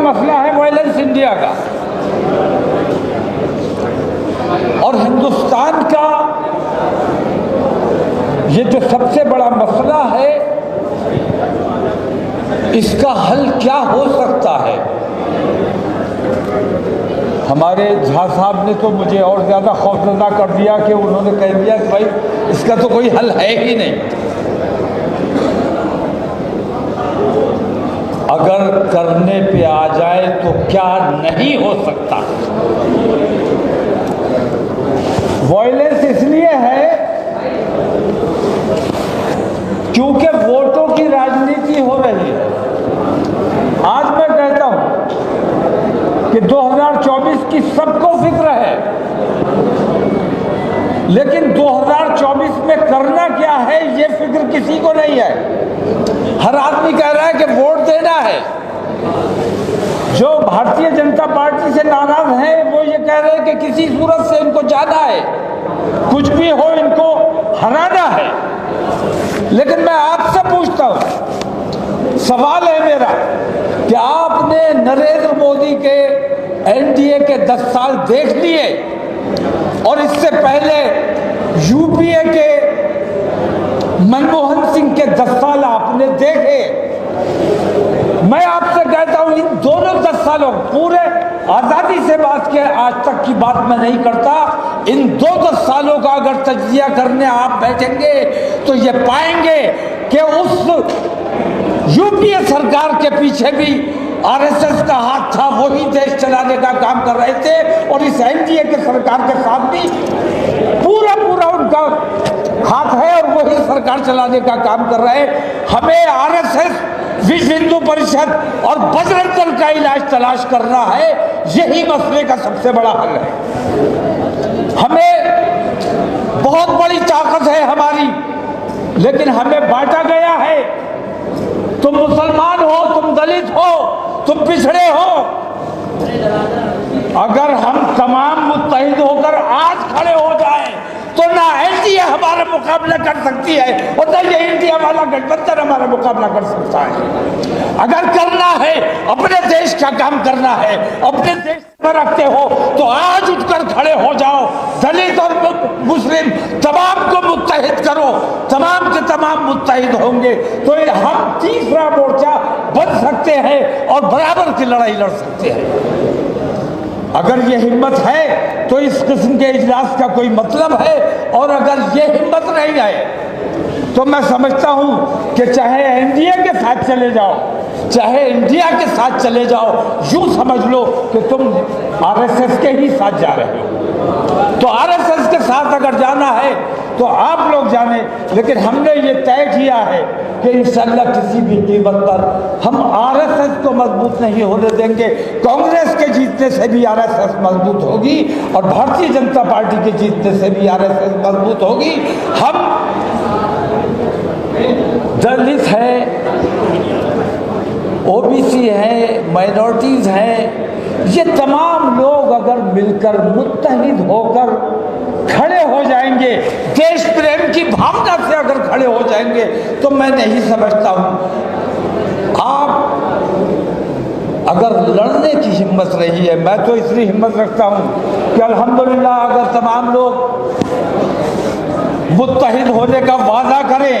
मसला है violence India का, और हिंदुस्तान का ये जो सबसे बड़ा मसला है, इसका हल क्या हो सकता है। हमारे झा साहब ने तो मुझे और ज़्यादा खौफजदा कर दिया कि उन्होंने कह दिया कि भाई इसका तो कोई हल है ही नहीं। अगर करने पे आ जाए तो क्या नहीं हो सकता। वायलेंस इसलिए है क्योंकि वोटों की राजनीति हो रही है। आज मैं कहता हूं कि 2024 की सबको फिक्र है, लेकिन 2024 में करना क्या है ये फिक्र किसी को नहीं है। हर आदमी कह रहा है कि वोट देना है। जो भारतीय जनता पार्टी से नाराज हैं वो ये कह रहे हैं कि किसी सूरत से इनको जाना है, कुछ भी हो इनको हराना है। लेकिन मैं आपसे पूछता हूं, सवाल है मेरा कि आपने नरेंद्र मोदी के एनडीए के 10 साल देख लिए और इससे पहले यूपीए के मनमोहन सिंह के 10 साल आपने देखे। मैं आपसे कहता हूं इन दोनों 10 सालों, पूरे आज़ादी से बात के आज तक की बात मैं नहीं करता, इन 10 सालों का अगर तज्जिया करने आप बैठेंगे तो ये पाएंगे कि उस यूपीए सरकार के पीछे भी आरएसएस का हाथ था, वही देश चलाने का काम कर रहे थे, और इस एनडीए के सरकार के साथ भी पूरा उनका हाथ है और वही सरकार चलाने का काम कर रहे हैं। हमें आरएसएस, विश्व हिंदू परिषद और बजरंग दल का इलाज तलाश करना है, यही मसले का सबसे बड़ा हल है। हमें बहुत बड़ी ताकत है हमारी, लेकिन हमें बांटा गया है। तुम मुसलमान हो, तुम दलित हो, तुम पिछड़े हो। अगर हम तमाम मुत्तहिद होकर आज खड़े हो जाएं तो ना एनडीए हमारा मुकाबला कर सकती है और ना ये इंडिया वाला गठबंधन हमारा मुकाबला कर सकता है। अगर करना है, अपने देश का काम करना है, अपने देश में रखते हो तो आज उठकर खड़े हो जाओ। दलित और मुस्लिम तमाम को मुत्तहिद करो, तमाम के तमाम मुत्तहिद होंगे तो हम तीसरा मोर्चा बन सकते हैं और बराबर की लड़ाई लड़ सकते हैं। अगर ये हिम्मत है तो इस किस्म के इजलास का कोई मतलब है, और अगर ये हिम्मत नहीं है तो मैं समझता हूं कि चाहे एनडीए के साथ चले जाओ, चाहे इंडिया के साथ चले जाओ, यूं समझ लो कि तुम आरएसएस के ही साथ जा रहे हो। तो आरएसएस के साथ अगर जाना है तो आप लोग जाने, लेकिन हमने ये तय किया है कि इंशाअल्लाह किसी भी कीमत पर हम आरएसएस को मजबूत नहीं होने देंगे। कांग्रेस के जीतने से भी आरएसएस मजबूत होगी और भारतीय जनता पार्टी के जीतने से भी आरएसएस मजबूत होगी। हम दलित हैं, ओबीसी हैं, माइनॉरिटीज़ हैं, ये तमाम लोग अगर मिलकर मुत्तहिद होकर खड़े हो जाएंगे, देश प्रेम की भावना से अगर खड़े हो जाएंगे, तो मैं नहीं समझता हूं आप अगर लड़ने की हिम्मत रही है। मैं तो इतनी हिम्मत रखता हूं कि अल्हम्दुलिल्लाह अगर तमाम लोग मुत्तहिद होने का वादा करें,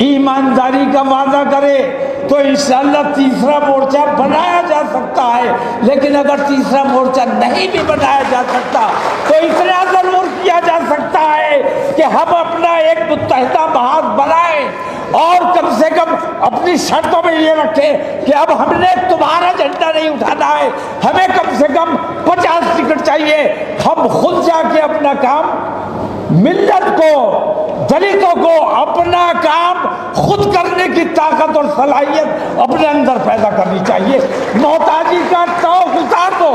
ईमानदारी का वादा करें, तो इंशाअल्लाह तीसरा मोर्चा बनाया जा सकता है। लेकिन अगर तीसरा मोर्चा नहीं भी बनाया जा सकता तो इतना जरूर किया जा सकता है कि हम अपना एक मुत्तहिदा महाज बनाएं और कम से कम अपनी शर्तों में ये रखें कि अब हमने तुम्हारा झंडा नहीं उठाना है, हमें कम से कम 50 टिकट चाहिए। हम खुद जाके अपना काम, मिल्लत को, दलितों को अपना काम खुद करने की ताकत और सलाहियत अपने अंदर पैदा करनी चाहिए। मोहताजी का तौक उतार दो।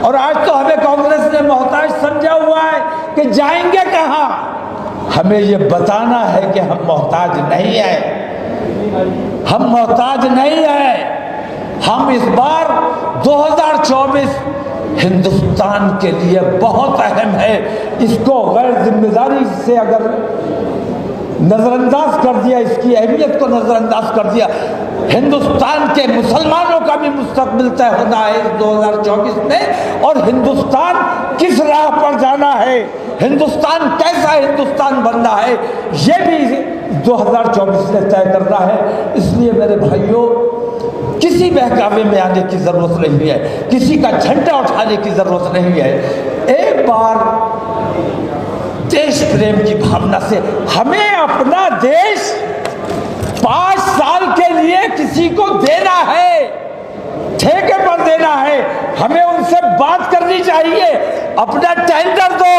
और आज तो हमें कांग्रेस ने मोहताज समझा हुआ है कि जाएंगे कहाँ। हमें ये बताना है कि हम मोहताज नहीं हैं, हम मोहताज नहीं हैं। हम इस बार 2024 हिंदुस्तान के लिए बहुत अहम है। इसको गैर जिम्मेदारी से अगर नज़रअंदाज कर दिया, इसकी अहमियत को नज़रअंदाज कर दिया। हिंदुस्तान के मुसलमानों का भी मुस्तकबिल तय होना है 2024 में, और हिंदुस्तान किस राह पर जाना है, हिंदुस्तान कैसा हिंदुस्तान बनना है, ये भी 2024 ने तय करना है। इसलिए मेरे भाइयों, किसी बहकावे में आने की ज़रूरत नहीं है, किसी का झंडा उठाने की ज़रूरत नहीं है। एक बार देश प्रेम की भावना से हमें अपना देश 5 साल के लिए किसी को देना है, ठेके पर देना है, हमें उनसे बात करनी चाहिए। अपना टेंडर दो,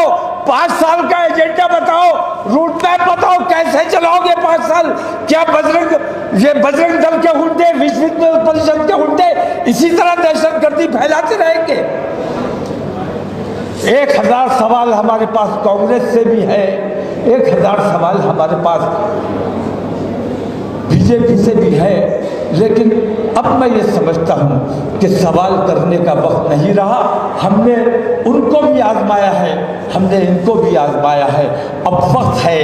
5 साल का एजेंडा बताओ, रूट मैप बताओ, कैसे चलाओगे 5 साल। क्या बजरंग दल के गुंडे, विश्व हिंदू परिषद के गुंडे इसी तरह दहशतगर्दी फैलाते रहेंगे? 1000 सवाल हमारे पास कांग्रेस से भी है, 1000 सवाल हमारे पास बीजेपी से भी है। लेकिन अब मैं ये समझता हूँ कि सवाल करने का वक्त नहीं रहा। हमने उनको भी आजमाया है, हमने इनको भी आजमाया है। अब वक्त है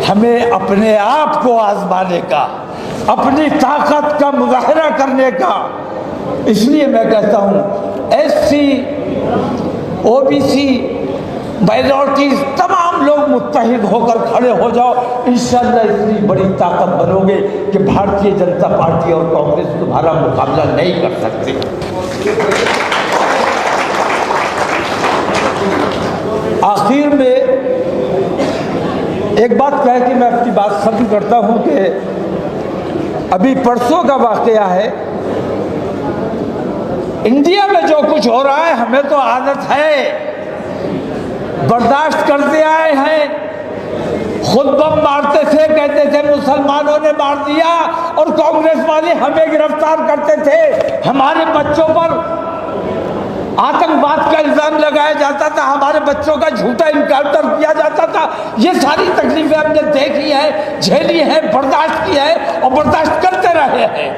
हमें अपने आप को आजमाने का, अपनी ताकत का मुजाहरा करने का। इसलिए मैं कहता हूँ एससी, ओबीसी, माइनॉरिटीज तमाम लोग मुत्तहिद होकर खड़े हो जाओ। इंशाअल्लाह इतनी बड़ी ताकत बनोगे कि भारतीय जनता पार्टी और कांग्रेस तुम्हारा मुकाबला नहीं कर सकते। आखिर में एक बात कह के मैं अपनी बात खत्म करता हूं कि अभी परसों का वाकया है, इंडिया में जो कुछ हो रहा है हमें तो आदत है, बर्दाश्त करते आए हैं। खुद बम मारते थे, कहते थे मुसलमानों ने मार दिया, और कांग्रेस वाले हमें गिरफ्तार करते थे। हमारे बच्चों पर आतंकवाद का इल्जाम लगाया जाता था, हमारे बच्चों का झूठा इनकाउंटर किया जाता था। ये सारी तकलीफें हमने देखी है, झेली है, बर्दाश्त की है और बर्दाश्त करते रहे हैं।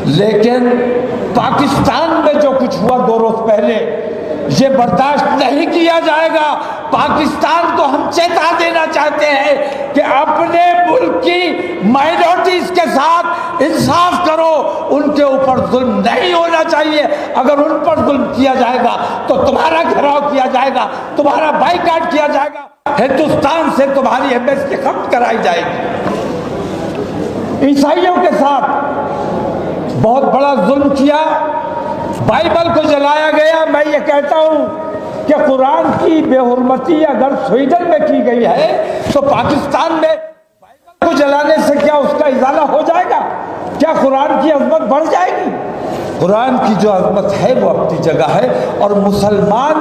लेकिन पाकिस्तान में जो कुछ हुआ 2 रोज पहले, ये बर्दाश्त नहीं किया जाएगा। पाकिस्तान को हम चेता देना चाहते हैं कि अपने मुल्क की माइनॉरिटीज के साथ इंसाफ करो, उनके ऊपर जुल्म नहीं होना चाहिए। अगर उन पर जुल्म किया जाएगा तो तुम्हारा घेराव किया जाएगा, तुम्हारा बाइकाट किया जाएगा, हिंदुस्तान से तुम्हारी एम्बेसी खत्म कराई जाएगी। ईसाइयों के साथ बहुत बड़ा जुल्म किया, बाइबल को जलाया गया। मैं ये कहता हूँ कि कुरान की बेहुरमती अगर स्वीडन में की गई है तो पाकिस्तान में बाइबल को जलाने से क्या उसका इजाला हो जाएगा? क्या कुरान की अजमत बढ़ जाएगी? कुरान की जो अजमत है वो अपनी जगह है। और मुसलमान,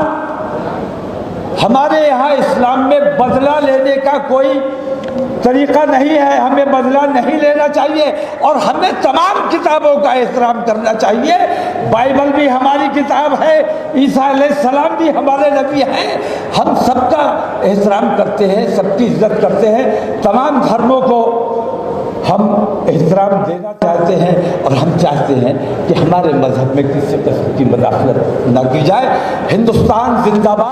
हमारे यहाँ इस्लाम में बदला लेने का कोई तरीका नहीं है, हमें बदला नहीं लेना चाहिए और हमें तमाम किताबों का एहतराम करना चाहिए। बाइबल भी हमारी किताब है, ईसा अलैहिस्सलाम भी हमारे नबी हैं। हम सबका एहतराम करते हैं, सबकी इज्जत करते हैं, तमाम धर्मों को हम एहतराम देना चाहते हैं और हम चाहते हैं कि हमारे मजहब में किसी किस्म की मुदाखलत न की जाए। हिंदुस्तान जिंदाबाद।